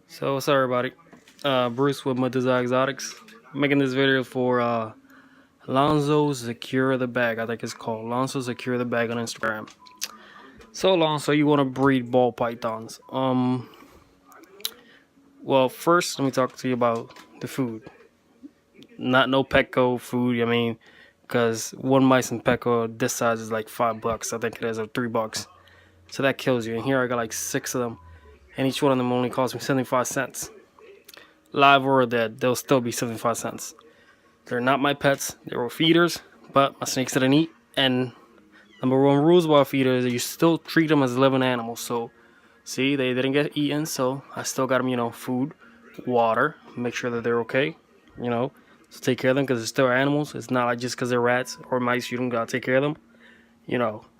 So what's up everybody? Bruce with Medusa Exotics. Making this video for Lonzo Secure the Bag. I think it's called Lonzo Secure the Bag on Instagram. So Lonzo, you want to breed ball pythons? Well, first let me talk to you about the food. Not no Petco food. I mean, because one mice in Petco this size is like $5. I think it is, or $3. So that kills you. And here I got like 6 of them, and each one of them only cost me 75 cents. Live or dead, they'll still be 75 cents. They're not my pets. They were feeders, but my snakes didn't eat. And number one rules about feeders is you still treat them as living animals. So, see, they didn't get eaten, so I still got them, food, water, make sure that they're okay, So take care of them because they're still animals. It's not like just because they're rats or mice, you don't gotta take care of them.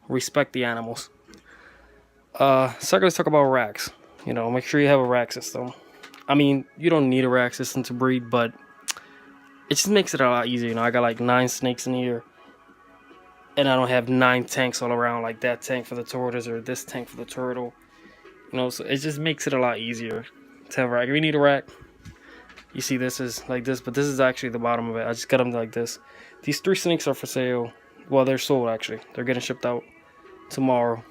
Respect the animals. Second, let's talk about racks. Make sure you have a rack system. I mean, you don't need a rack system to breed, but it just makes it a lot easier. I got like 9 snakes in here, and I don't have 9 tanks all around, like that tank for the tortoise or this tank for the turtle. So it just makes it a lot easier to have a rack. If you need a rack, you see this is like this, but this is actually the bottom of it. I just got them like this. These 3 snakes are for sale. Well, they're sold actually. They're getting shipped out tomorrow.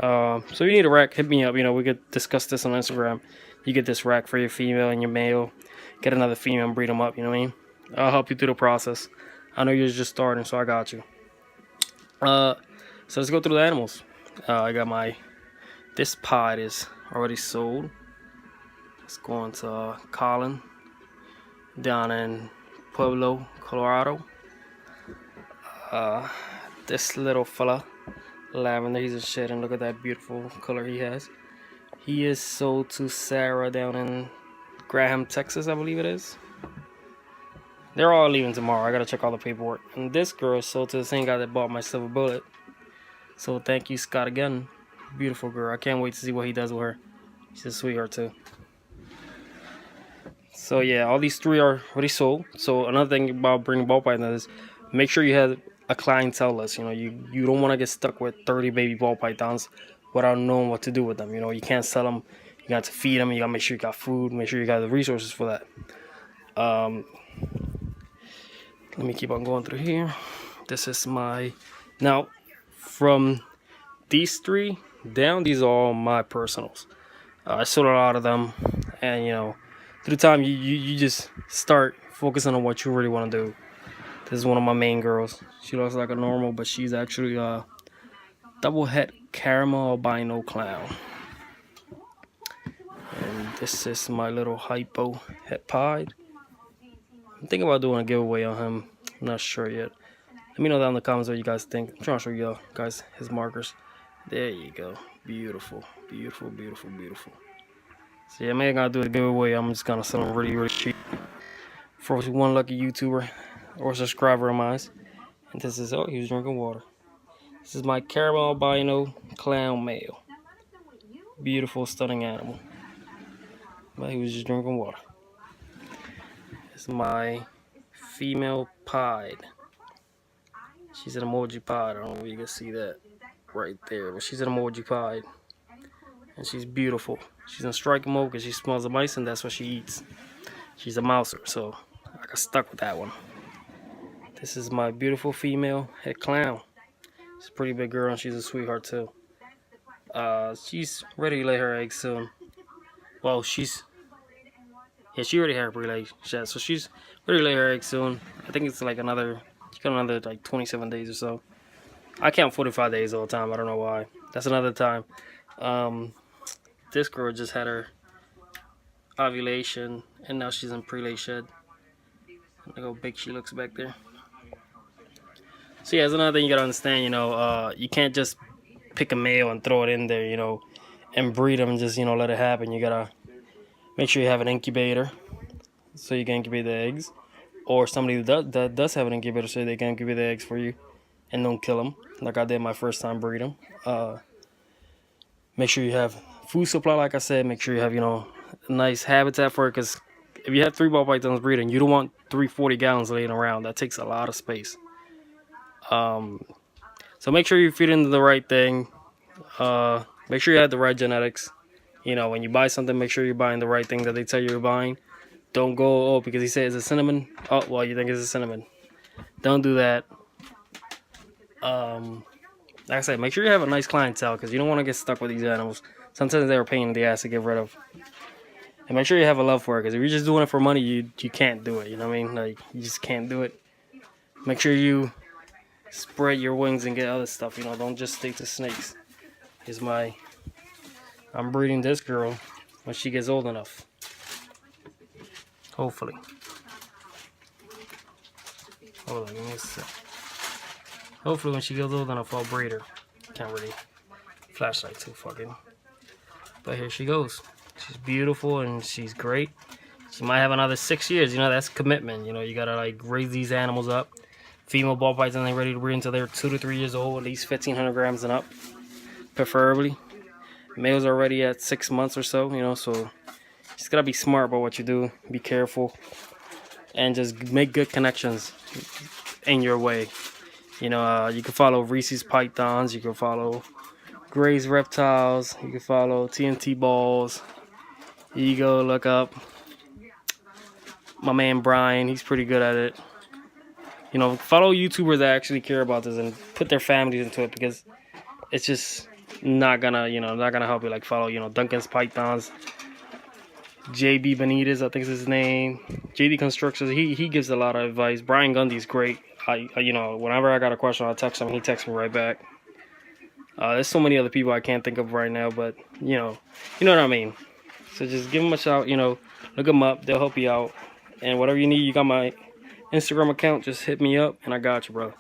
So you need a rack, hit me up. We could discuss this on Instagram. You get this rack for your female and your male. Get another female and breed them up. You know what I mean? I'll help you through the process. I know you're just starting, so I got you. So let's go through the animals. I got this pod is already sold. It's going to Colin down in Pueblo, Colorado. This little fella, Lavender, he's a shed, and look at that beautiful color he has. He is sold to Sarah down in Graham, Texas, I believe it is. They're all leaving tomorrow. I gotta check all the paperwork. And this girl is sold to the same guy that bought my silver bullet. So thank you, Scott, again. Beautiful girl. I can't wait to see what he does with her. She's a sweetheart too. So yeah, all these 3 are already sold. So another thing about bringing ball pythons is make sure you have a clientele list. You don't want to get stuck with 30 baby ball pythons without knowing what to do with them. You can't sell them. You got to feed them. You got to make sure you got food. Make sure you got the resources for that. Let me keep on going through here. This is now from these 3 down, these are all my personals. I sold a lot of them, and through time you just start focusing on what you really want to do. This is one of my main girls. She looks like a normal, but she's actually a double het caramel albino clown. And this is my little hypo het pied. I'm thinking about doing a giveaway on him. I'm not sure yet. Let me know down in the comments what you guys think. I'm trying to show you guys his markers. There you go. Beautiful, beautiful, beautiful, beautiful. So yeah, maybe I'm gonna do a giveaway. I'm just gonna sell them really, really cheap for one lucky YouTuber or subscriber of mine. And this is, oh, he was drinking water. This is my caramel albino clown male. Beautiful, stunning animal. But he was just drinking water. This is my female pied. She's an emoji pied. I don't know if you can see that right there, but she's an emoji pied. And she's beautiful. She's in strike mode because she smells the mice and that's what she eats. She's a mouser, so I got stuck with that one. This is my beautiful female het clown. She's a pretty big girl and she's a sweetheart too. She's ready to lay her eggs soon. Well, she already had her pre-lay shed, so she's ready to lay her eggs soon. I think it's like she got another like 27 days or so. I count 45 days all the time. I don't know why. That's another time. This girl just had her ovulation, and now she's in pre-lay shed. Look how big she looks back there. So yeah, that's another thing you gotta understand. You can't just pick a male and throw it in there, and breed them and just let it happen. You gotta make sure you have an incubator so you can incubate the eggs, or somebody that does have an incubator so they can incubate the eggs for you and don't kill them like I did my first time breed them. Make sure you have food supply, like I said. Make sure you have a nice habitat for it, because if you have 3 ball pythons breeding, you don't want 340 gallons laying around. That takes a lot of space. So make sure you feed into the right thing. Make sure you have the right genetics. You know, when you buy something, make sure you're buying the right thing that they tell you you're buying. Don't go, oh, because he said it's a cinnamon. Oh, well, you think it's a cinnamon. Don't do that. Like I said, make sure you have a nice clientele because you don't want to get stuck with these animals. Sometimes they're a pain in the ass to get rid of. And make sure you have a love for it because if you're just doing it for money, you can't do it. You know what I mean? Like, you just can't do it. Make sure you spread your wings and get other stuff. You know, don't just stick to snakes. I'm breeding this girl when she gets old enough. Hopefully. Hold on, give me a sec. Hopefully when she gets old enough, I'll breed her. Can't really flashlight too fucking. But here she goes. She's beautiful and she's great. She might have another 6 years. You know, that's commitment. You know, you gotta like raise these animals up. Female ball pythons ain't ready to breed until they're 2 to 3 years old, at least 1,500 grams and up, preferably. Males are ready at 6 months or so. You know, so you just gotta be smart about what you do. Be careful, and just make good connections in your way. You know, you can follow Reese's Pythons. You can follow Gray's Reptiles. You can follow TNT Balls. You go look up my man Brian. He's pretty good at it. You know, follow YouTubers that actually care about this and put their families into it because it's just not gonna, not gonna help you. Like follow, Duncan's Pythons, JB Benitez, I think is his name. JD Constructions. He gives a lot of advice. Brian Gundy's great. Whenever I got a question, I'll text him. He texts me right back. There's so many other people I can't think of right now, but you know what I mean. So just give them a shout. Look them up. They'll help you out. And whatever you need, you got my Instagram account. Just hit me up, and I got you, bro.